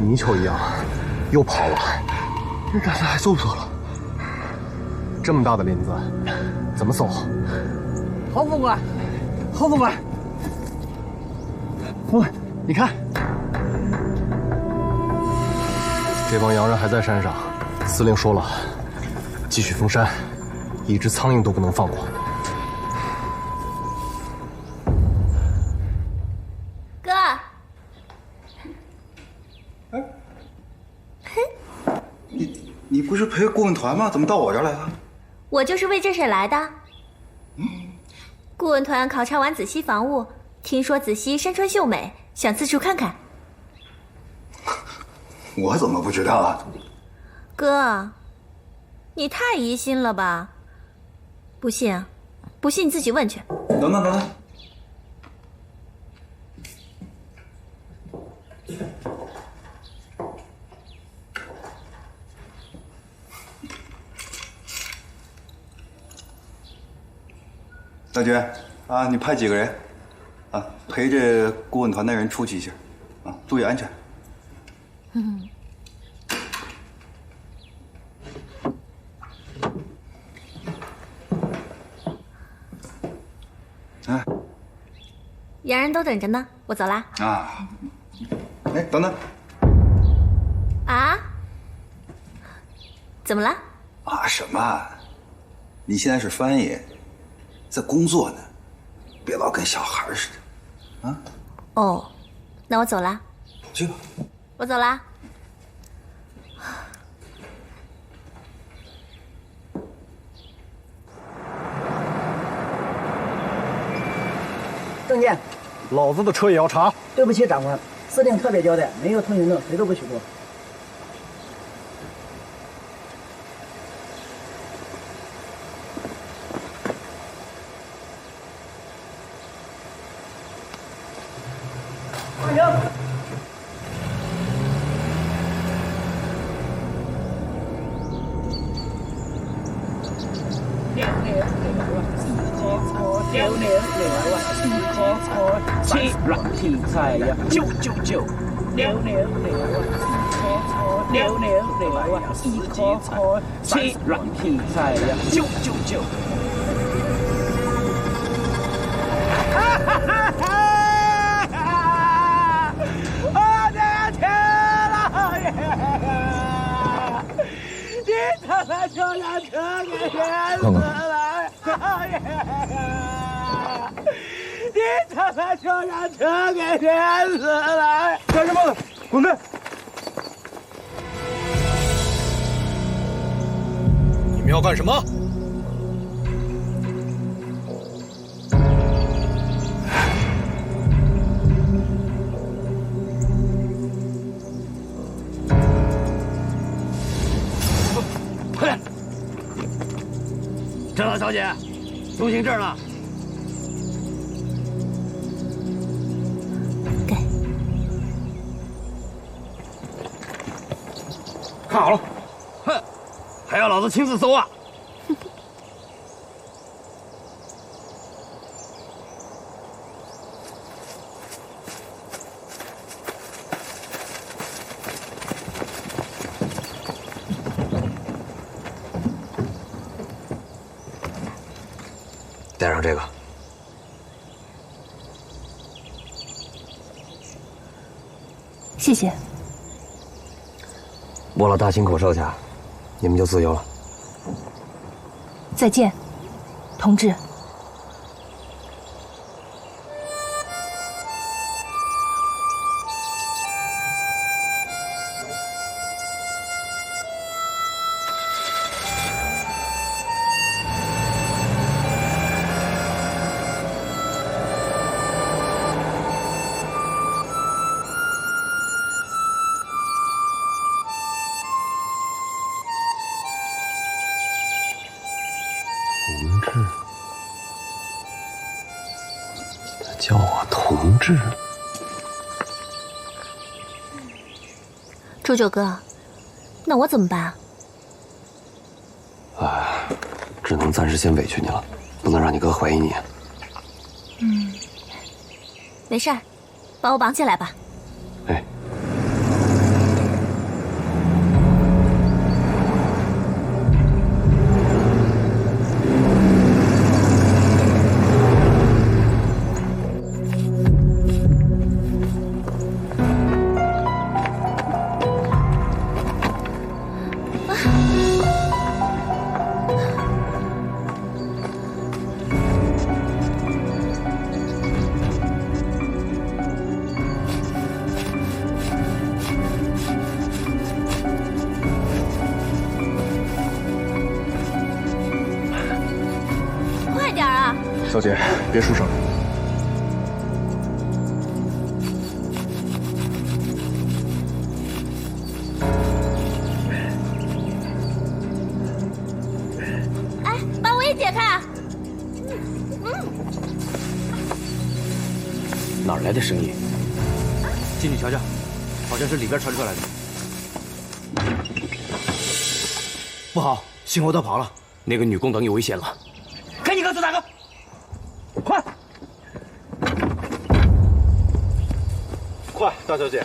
泥鳅一样，又跑了。这刚才还搜不搜了？这么大的林子，怎么搜？好，副官，好，副官，副官，你看，这帮洋人还在山上。司令说了，继续封山，一只苍蝇都不能放过。哥，你不是陪顾问团吗？怎么到我这儿来了？我就是为这事来的。顾问团考察完子熙房屋，听说子熙山川秀美，想四处看看。我怎么不知道啊？哥，你太疑心了吧？不信啊？不信你自己问去。等等等等。大军啊，你派几个人啊，陪着顾问团的人出去一下，啊，注意安全。哎，洋人都等着呢，我走啦。啊，哎，等等。啊？怎么了？啊什么？你现在是翻译，在工作呢，别老跟小孩似的，啊？哦，那我走啦。去吧。我走啦。证件，老子的车也要查。对不起，长官，司令特别交代，没有通行证谁都不许过。放行。切软题材呀，999，切软题材呀，999。我的天老爷，你他妈就让车给淹死了，老爷！你他妈就让车给淹死了！干什么？滚开！你们要干什么？快点！郑大小姐，通行证呢？给。看好了，哼，还要老子亲自搜啊！带上这个。谢谢。摸了大清口哨卡，你们就自由了。再见，同志。同志，他叫我同志。周九哥，那我怎么办啊？只能暂时先委屈你了。不能让你哥怀疑你。没事儿，把我绑起来吧。哎。快点啊！小姐，别出声。哎，把我也解开啊！哪儿来的声音？进去瞧瞧，好像是里边传出来的。不好，信号灯跑了，那个女工等有危险了。赶紧告诉大哥，快！快，大小姐！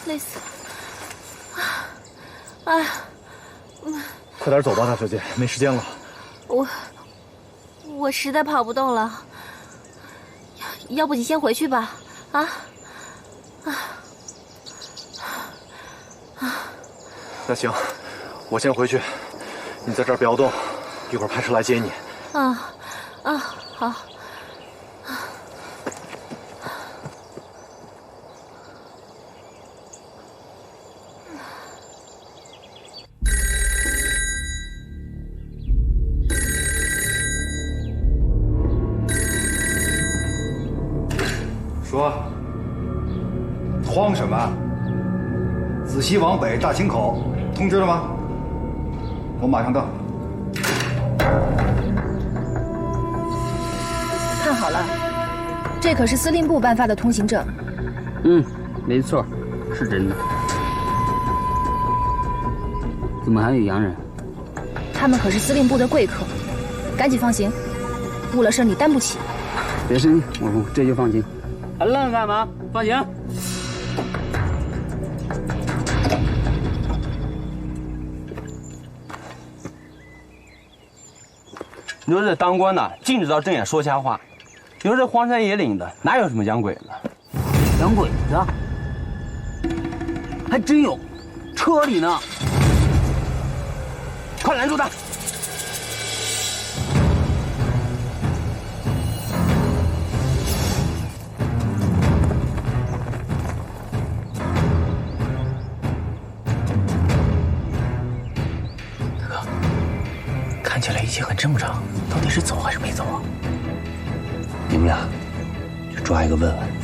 累死了！哎呀，快点走吧，大小姐，没时间了。我实在跑不动了，要不你先回去吧？啊！那行，我先回去，你在这儿不要动，一会儿派车来接你。好。说，慌什么？子西往北大清口，通知了吗？我马上到。看好了，这可是司令部颁发的通行证。没错，是真的。怎么还有洋人？他们可是司令部的贵客，赶紧放行，误了事你担不起。别生气，我这就放行。还愣干嘛？放行。你说这当官的禁止到正眼说瞎话，你说这荒山野岭的哪有什么洋鬼子？洋鬼子？还真有，车里呢。快拦住他！看起来一切很正常，到底是走还是没走啊？你们俩去抓一个问问。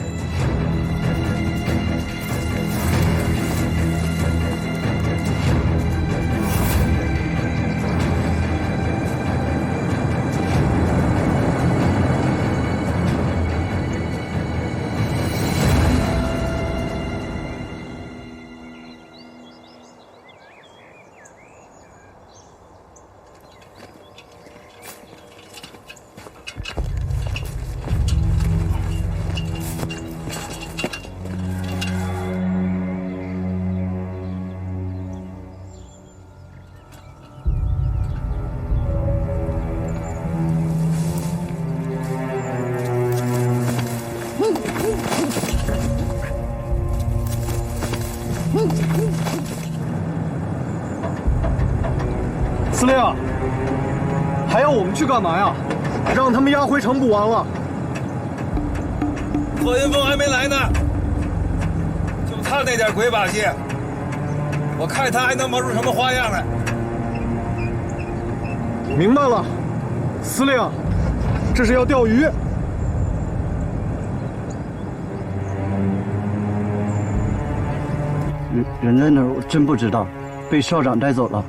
司令，还要我们去干嘛呀？让他们押回城不完了？霍云峰还没来呢，就他那点鬼把戏，我看他还能玩出什么花样来。明白了，司令，这是要钓鱼。人在哪儿？我真不知道，被校长带走了。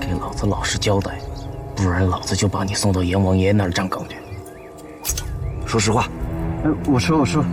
给老子老实交代，不然老子就把你送到阎王爷那儿站岗去。说实话。我说。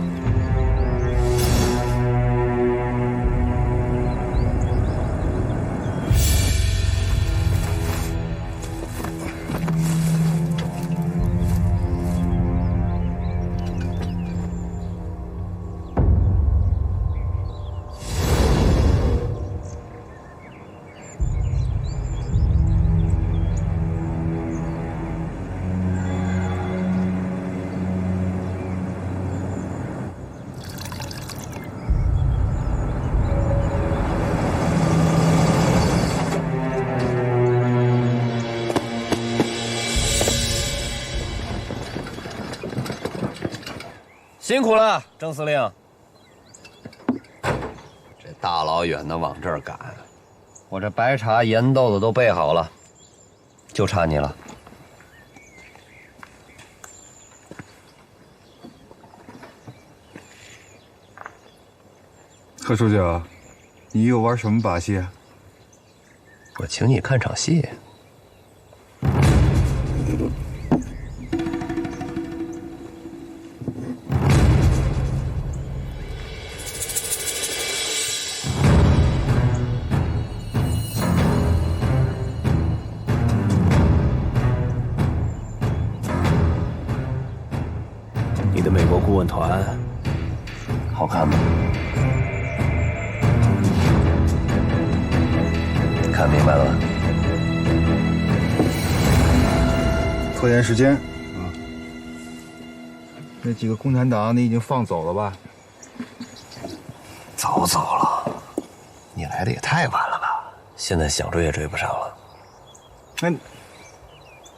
辛苦了，郑司令。这大老远的往这儿赶，我这白茶、盐豆子都备好了，就差你了。何处长，你又玩什么把戏啊？我请你看场戏。你的美国顾问团好看吗？看明白了吧？拖延时间啊！那几个共产党你已经放走了吧？早走了，你来的也太晚了吧？现在想追也追不上了。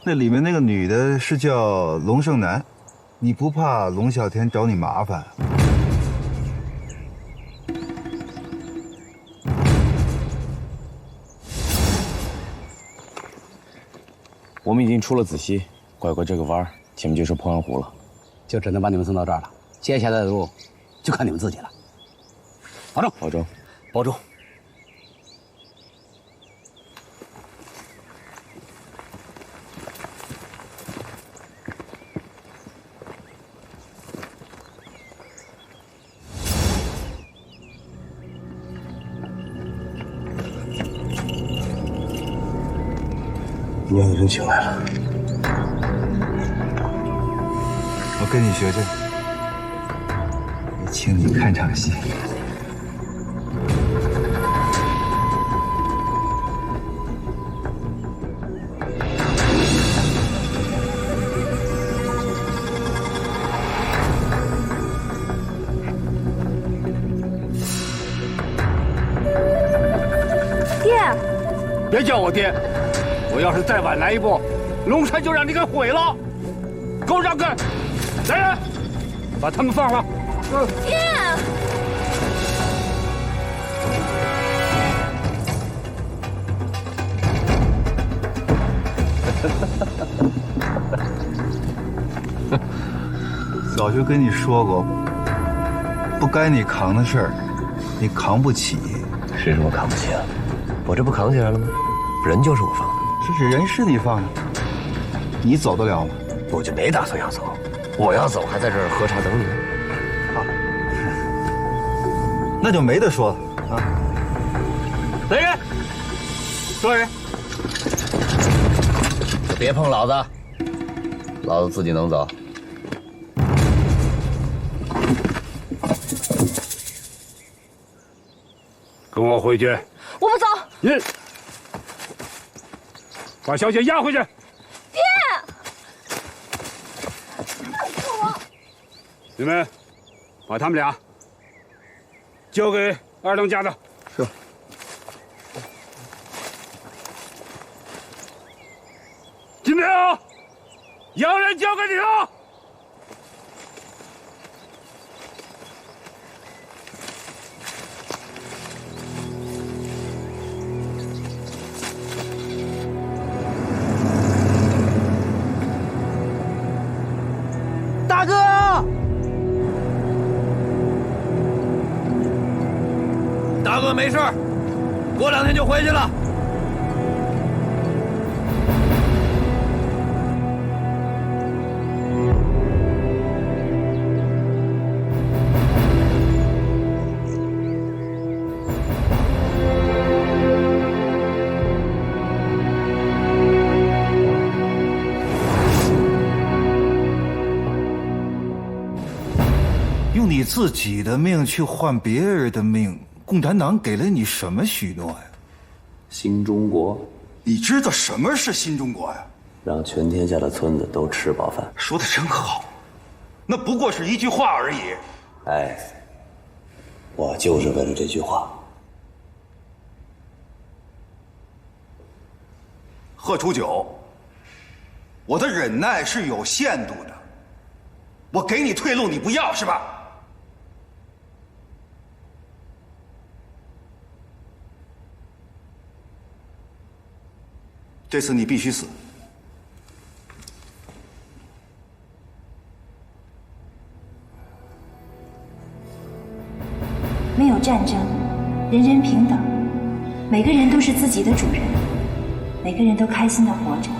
那里面那个女的是叫龙胜男，你不怕龙啸天找你麻烦？我们已经出了子西，拐过这个弯儿，前面就是鄱阳湖了，就只能把你们送到这儿了。接下来的路就看你们自己了。保重，保重，保重。你要的人请来了，我跟你学学，也请你看场戏。爹，别叫我爹！我要是再晚来一步，龙山就让你给毁了！给我让开！来人，把他们放了！爹，早就跟你说过，不该你扛的事儿，你扛不起。谁说我扛不起啊？我这不扛起来了吗？人就是我放的。这人是你放的，你走得了吗？我就没打算要走，我要走还在这儿喝茶等你。好，那就没得说了啊！来人，抓人！别碰老子，老子自己能走。跟我回去。我不走。你把小姐押回去。爹，你们把他们俩交给二当家的。是。金彪，洋人交给你了。大哥，大哥没事，过2天就回去了。用你自己的命去换别人的命，共产党给了你什么许诺呀？新中国，你知道什么是新中国呀？让全天下的村子都吃饱饭。说的真好，那不过是一句话而已。哎，我就是为了这句话。贺楚九，我的忍耐是有限度的。我给你退路，你不要是吧？这次你必须死。没有战争，人人平等，每个人都是自己的主人，每个人都开心的活着。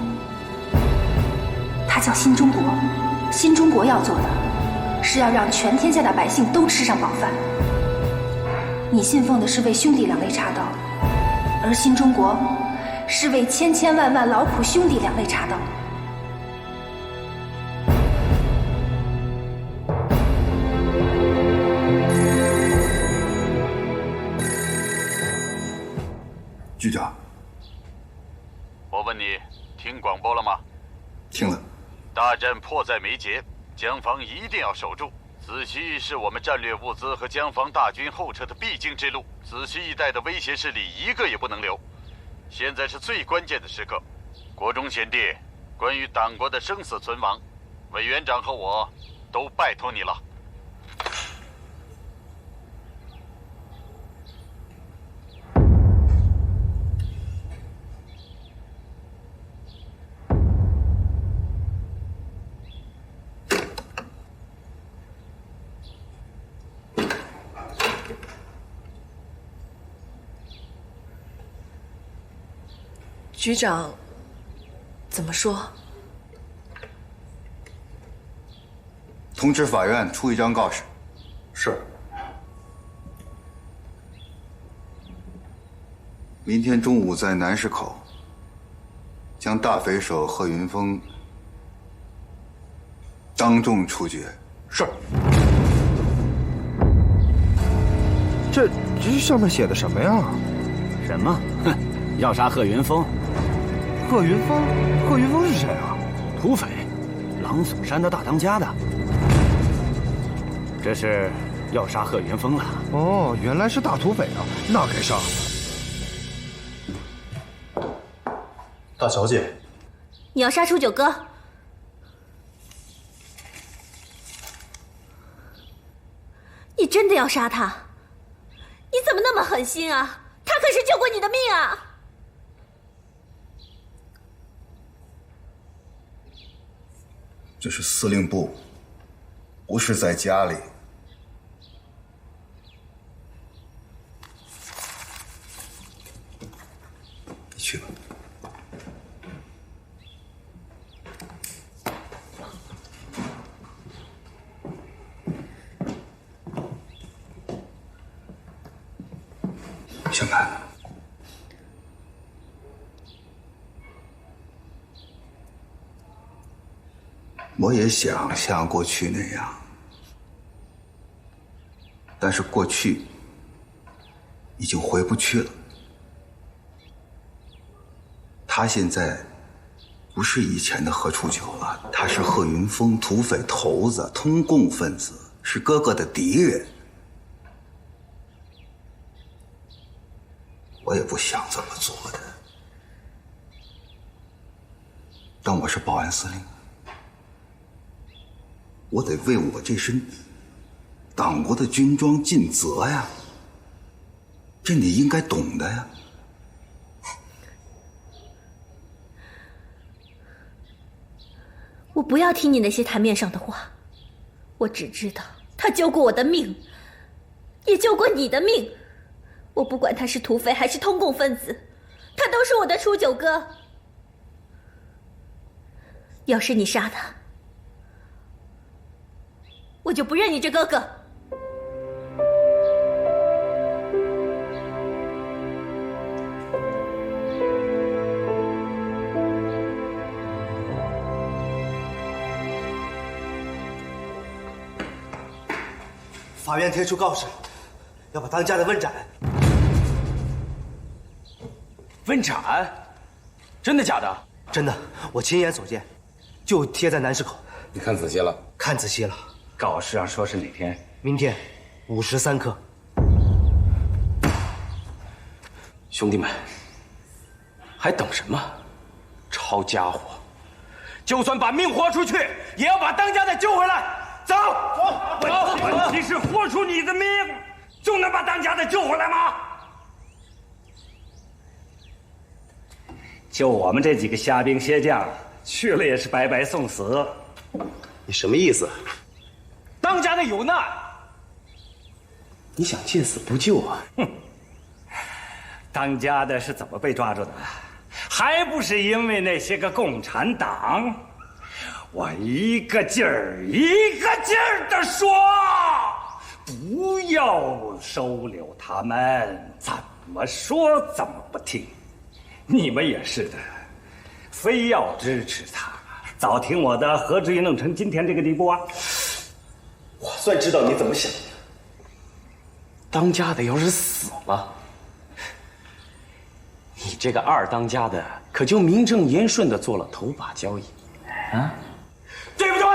它叫新中国。新中国要做的，是要让全天下的百姓都吃上饱饭。你信奉的是为兄弟两肋插刀，而新中国是为千千万万劳苦兄弟两肋插刀。局长，我问你，听广播了吗？听了。大战迫在眉睫，江防一定要守住。子西是我们战略物资和江防大军后撤的必经之路，子西一带的威胁势力一个也不能留。现在是最关键的时刻，国中贤弟，关于党国的生死存亡，委员长和我都拜托你了。局长，怎么说？通知法院出一张告示。是。明天中午在南市口将大匪首贺云峰当众处决。是。这上面写的什么呀？什么？哼，要杀贺云峰。贺云峰？贺云峰是谁啊？土匪，狼索山的大当家的。这是要杀贺云峰了。哦，原来是大土匪啊，那该杀。大小姐，你要杀楚九哥？你真的要杀他？你怎么那么狠心啊？他可是救过你的命啊！这是司令部，不是在家里。你去吧。小满，我也想像过去那样，但是过去已经回不去了。他现在不是以前的何处九了，他是贺云峰，土匪头子，通共分子，是哥哥的敌人。我也不想这么做的，但我是保安司令，我得为我这身党国的军装尽责呀，这你应该懂的呀。我不要听你那些台面上的话，我只知道他救过我的命，也救过你的命。我不管他是土匪还是通共分子，他都是我的楚九哥。要是你杀他，我就不认你这哥哥。法院贴出告示，要把当家的问斩。问斩？真的假的？真的，我亲眼所见，就贴在南市口。你看仔细了？看仔细了。告示上说是哪天？明天5时3刻。兄弟们，还等什么？抄家伙！就算把命豁出去，也要把当家的救回来！走！问题是豁出你的命，就能把当家的救回来吗？就我们这几个虾兵蟹将，去了也是白白送死。你什么意思？当家的有难，你想见死不救啊？哼！当家的是怎么被抓住的？还不是因为那些个共产党？我一个劲儿的说，不要收留他们，怎么说怎么不听。你们也是的，非要支持他，早听我的，何至于弄成今天这个地步啊？我算知道你怎么想的。当家的要是死了，你这个二当家的可就名正言顺的做了头把交椅，啊，对不对？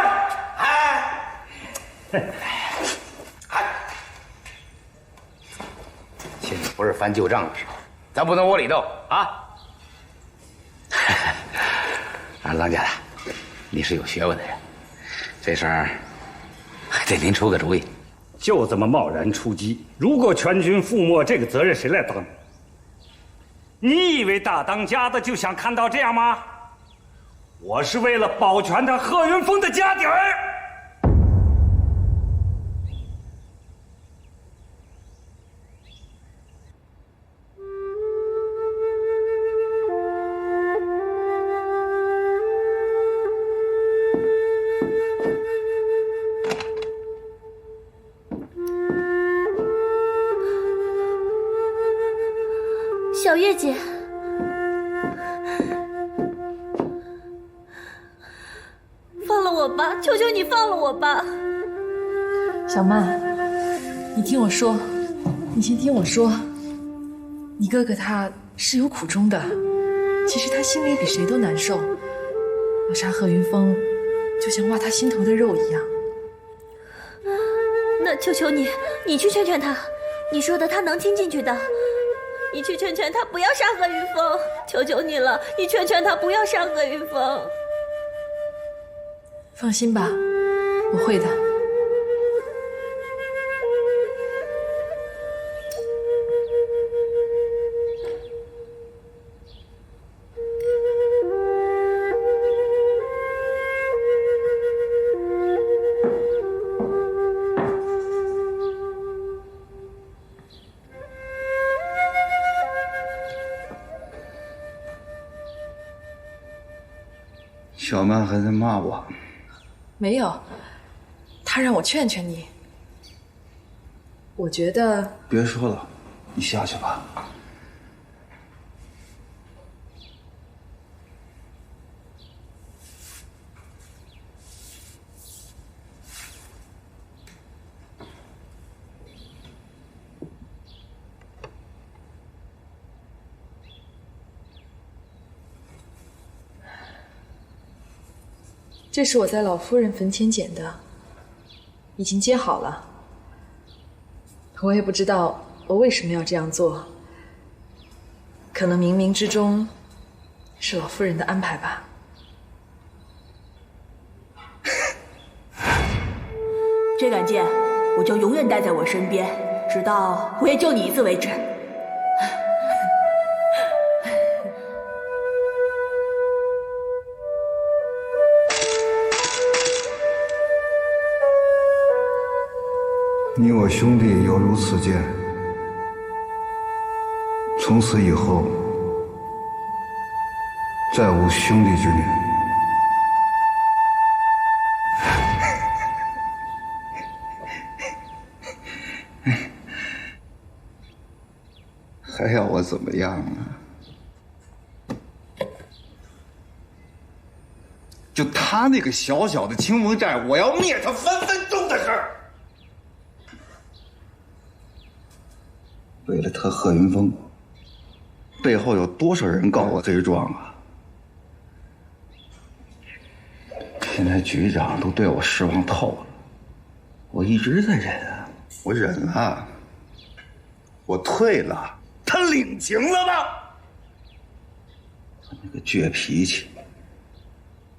现在不是翻旧账的时候，咱不能窝里斗啊！啊，当家的，你是有学问的人，这事儿得您出个主意。就这么贸然出击，如果全军覆没，这个责任谁来担？你以为大当家的就想看到这样吗？我是为了保全他贺云峰的家底儿。小月姐，放了我吧，求求你放了我吧。小曼，你听我说，你先听我说，你哥哥他是有苦衷的，其实他心里比谁都难受。我杀贺云峰，就像挖他心头的肉一样。那求求你，你去劝劝他，你说的他能听进去的。你去劝劝他不要杀贺云峰，求求你了，你劝劝他不要杀贺云峰。放心吧，我会的。小曼还在骂我。没有，他让我劝劝你。我觉得别说了，你下去吧。这是我在老夫人坟前捡的，已经接好了。我也不知道我为什么要这样做，可能冥冥之中是老夫人的安排吧。这杆剑，我就永远带在我身边，直到我也救你一次为止。你我兄弟犹如此剑，从此以后再无兄弟之念。还要我怎么样啊？就他那个小小的清风寨，我要灭他分分钟的事儿。为了他贺云峰，背后有多少人告我罪状啊？现在局长都对我失望透了，我一直在忍啊，我忍了，我退了，他领情了吗？他那个倔脾气，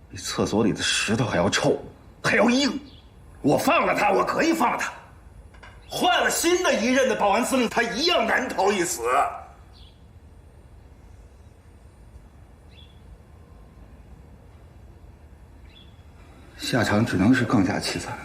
比厕所里的石头还要臭，还要硬。我放了他，我可以放了他。换了新的一任的保安司令，他一样难逃一死。下场只能是更加凄惨。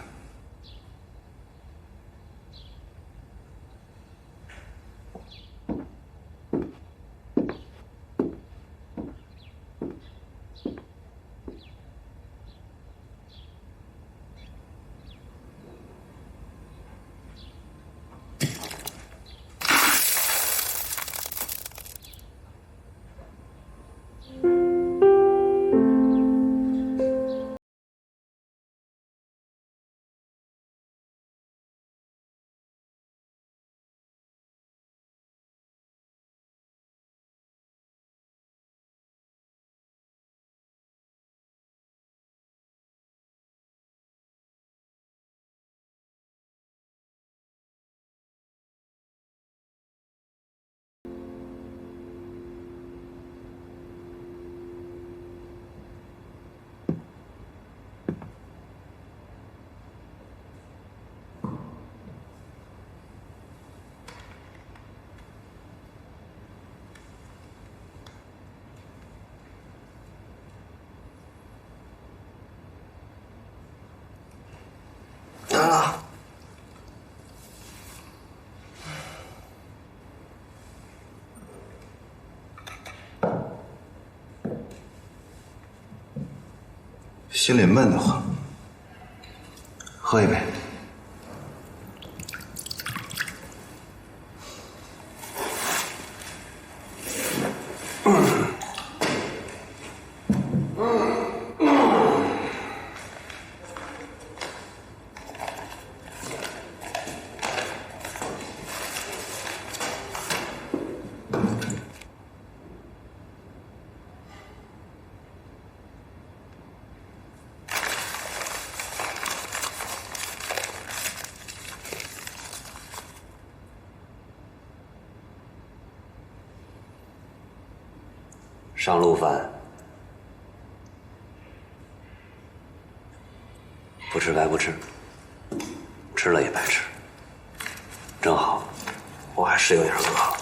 来了。心里闷得慌，喝一杯。上路饭，不吃白不吃，吃了也白吃。正好，我还是有点饿了。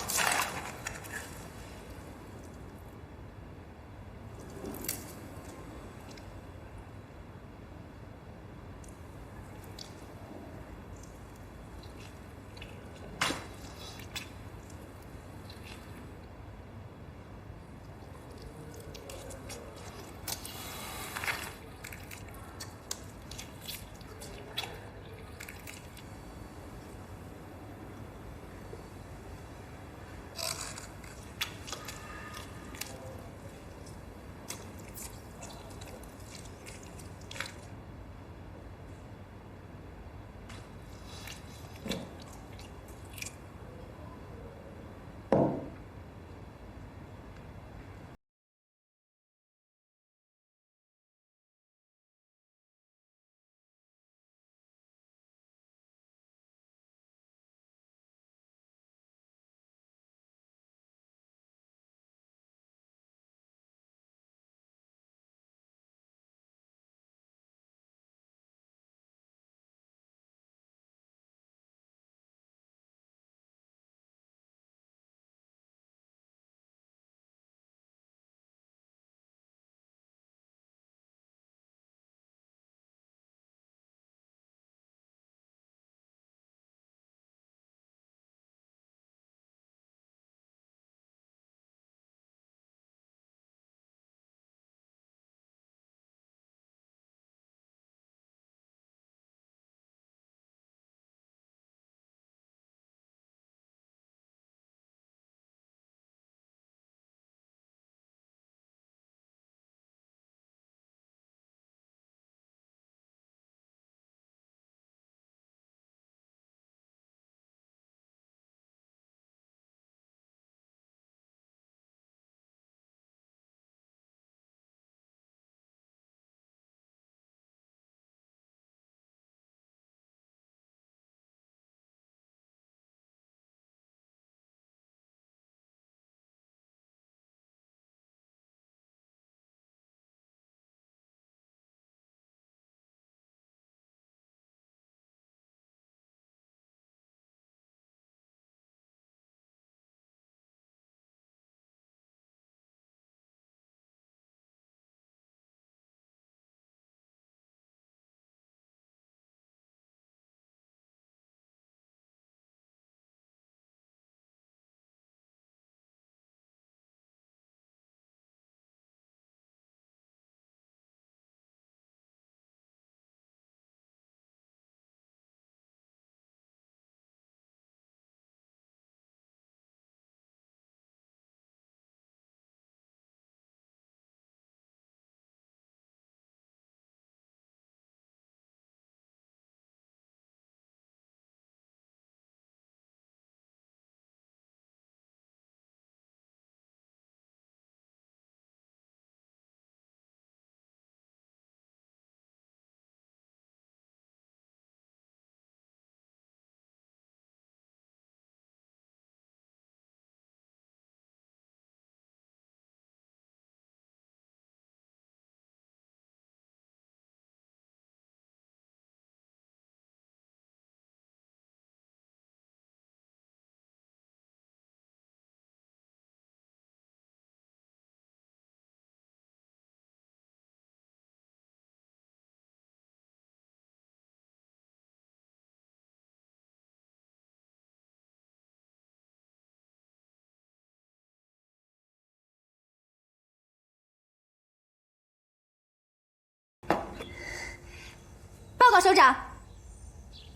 告首长，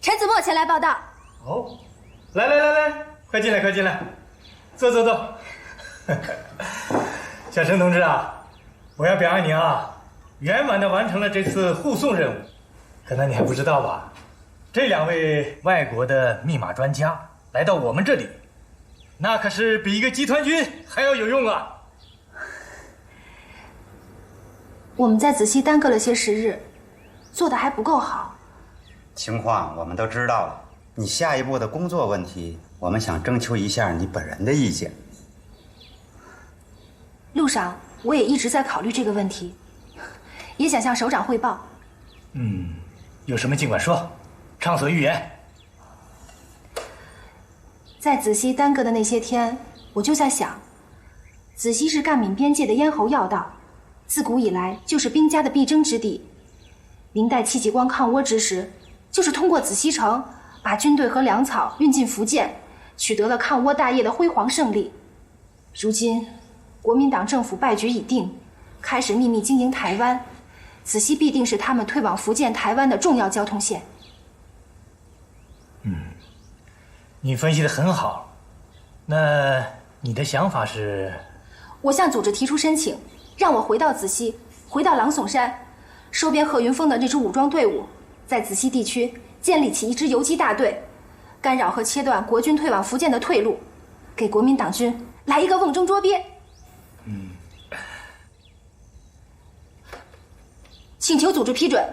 陈子墨前来报道。哦，来，快进来，快进来，坐。小陈同志啊，我要表扬你啊，圆满地完成了这次护送任务。可能你还不知道吧？这2位外国的密码专家来到我们这里，那可是比一个集团军还要有用啊！我们在子熙耽搁了些时日，做的还不够好。情况我们都知道了，你下一步的工作问题，我们想征求一下你本人的意见。路上我也一直在考虑这个问题，也想向首长汇报。有什么尽管说，畅所欲言。在子熙耽搁的那些天，我就在想，子熙是赣闽边界的咽喉要道，自古以来就是兵家的必争之地。明代戚继光抗倭之时，就是通过子熙城把军队和粮草运进福建，取得了抗倭大业的辉煌胜利。如今国民党政府败局已定，开始秘密经营台湾，子熙必定是他们退往福建、台湾的重要交通线。你分析得很好，那你的想法是？我向组织提出申请，让我回到子熙，回到郎耸山，收编贺云峰的这支武装队伍，在子熙地区建立起一支游击大队，干扰和切断国军退往福建的退路，给国民党军来一个瓮中捉鳖。请求组织批准。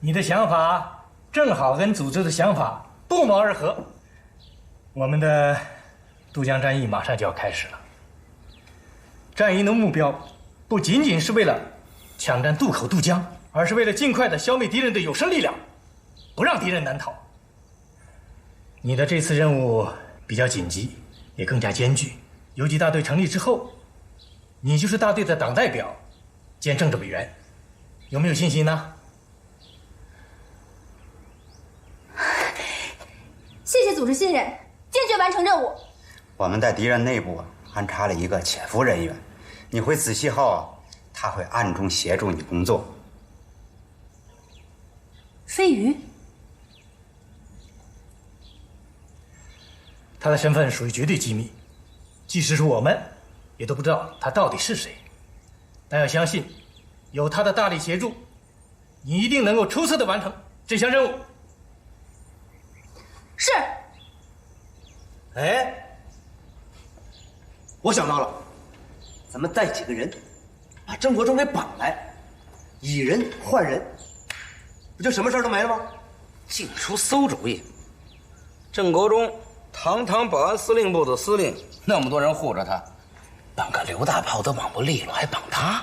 你的想法正好跟组织的想法不谋而合。我们的渡江战役马上就要开始了，战役的目标不仅仅是为了抢占渡口渡江，而是为了尽快的消灭敌人的有生力量，不让敌人南逃。你的这次任务比较紧急，也更加艰巨。游击大队成立之后，你就是大队的党代表兼政治委员，有没有信心呢？谢谢组织信任，坚决完成任务。我们在敌人内部安插了一个潜伏人员，你回子熙后，他会暗中协助你工作。飞鱼，他的身份属于绝对机密，即使是我们，也都不知道他到底是谁。但要相信，有他的大力协助，你一定能够出色的完成这项任务。是。哎，我想到了，咱们带几个人，把郑国忠给绑来，以人换人，不就什么事都没了吗？净出馊主意！郑国忠，堂堂保安司令部的司令，那么多人护着他，绑个刘大炮都绑不利落，还绑他？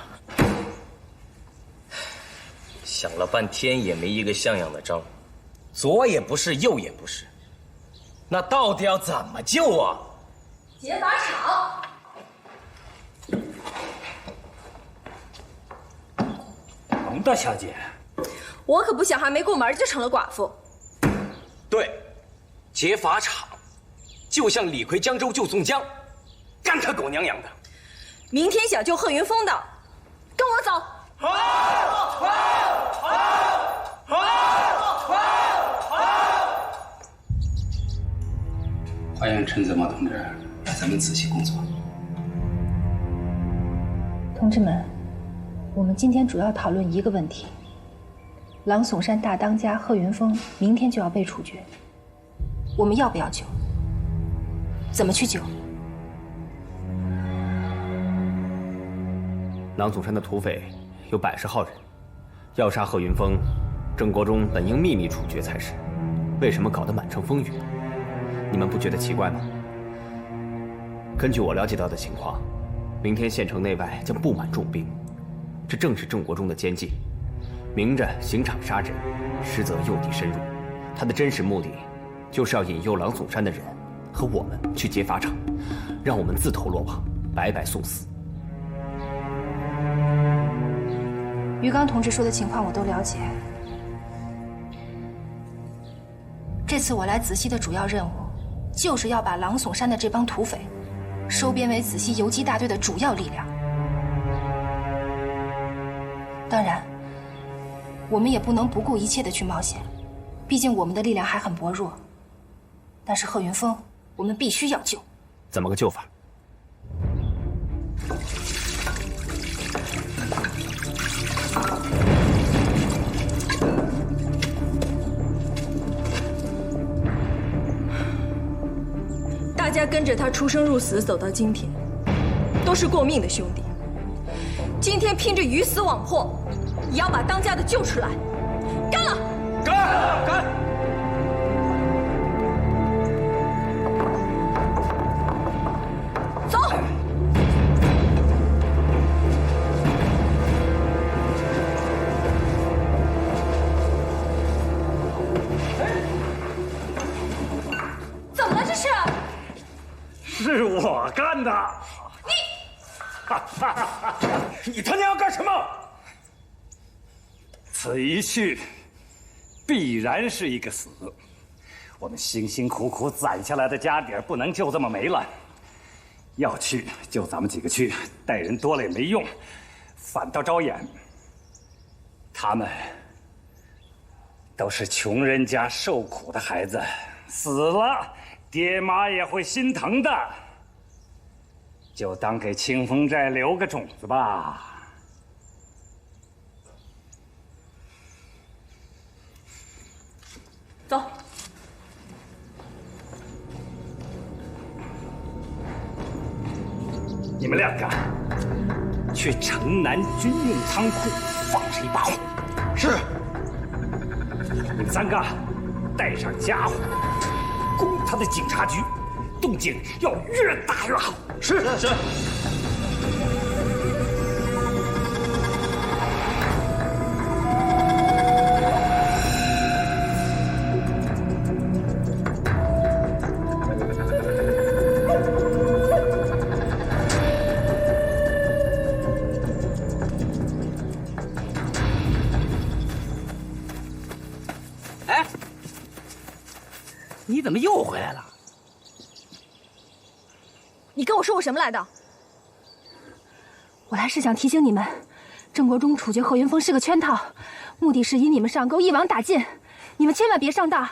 想了半天也没一个像样的招，左也不是，右也不是，那到底要怎么救啊？劫法场。王大小姐，我可不想还没过门就成了寡妇。对，劫法场，就像李逵江州救宋江，干他狗娘养的。明天想救贺云峰的，跟我走。欢迎陈子墨同志来咱们子熙工作。同志们，我们今天主要讨论一个问题：郎耸山大当家贺云峰明天就要被处决，我们要不要救？怎么去救？郎耸山的土匪有110号人，要杀贺云峰，郑国忠本应秘密处决才是，为什么搞得满城风雨？你们不觉得奇怪吗？根据我了解到的情况，明天县城内外将布满重兵，这正是郑国忠的奸计，明着刑场杀人，实则诱敌深入。他的真实目的，就是要引诱郎耸山的人和我们去劫法场，让我们自投罗网，白白送死。于刚同志说的情况我都了解。这次我来子熙的主要任务，就是要把郎耸山的这帮土匪收编为子熙游击大队的主要力量。当然，我们也不能不顾一切的去冒险，毕竟我们的力量还很薄弱。但是贺云峰，我们必须要救。怎么个救法？大家跟着他出生入死走到今天，都是过命的兄弟。今天拼着鱼死网破，也要把当家的救出来。干了！干！走！怎么了这是？是我干的。你他娘要干什么？此一去，必然是一个死。我们辛辛苦苦攒下来的家底儿不能就这么没了。要去就咱们几个去，带人多了也没用，反倒招眼。他们都是穷人家受苦的孩子，死了爹妈也会心疼的。就当给清风寨留个种子吧。走。你们两个去城南军用仓库放上一把火。是。你们三个带上家伙，攻他的警察局，动静要越大越好。是。哎，你怎么又回来了？你跟我说我什么来的？我来是想提醒你们，郑国忠处决贺云峰是个圈套，目的是引你们上钩，一网打尽。你们千万别上当。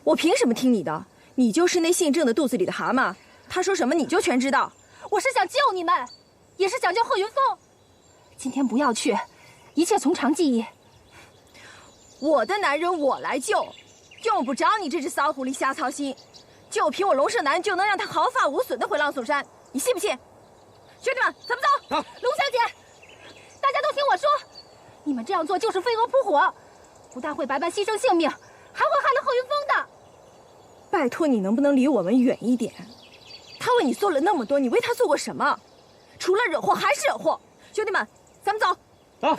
我凭什么听你的？你就是那姓郑的肚子里的蛤蟆，他说什么你就全知道。我是想救你们，也是想救贺云峰。今天不要去，一切从长计议。我的男人我来救，用不着你这只骚狐狸瞎操心。就凭我龙舍南就能让他毫发无损的回浪索山，你信不信？兄弟们，咱们走。龙小姐，大家都听我说，你们这样做就是飞蛾扑火，不但会白白牺牲性命，还会害了贺云峰的。拜托你能不能离我们远一点？他为你做了那么多，你为他做过什么？除了惹祸还是惹祸。兄弟们，咱们走。走。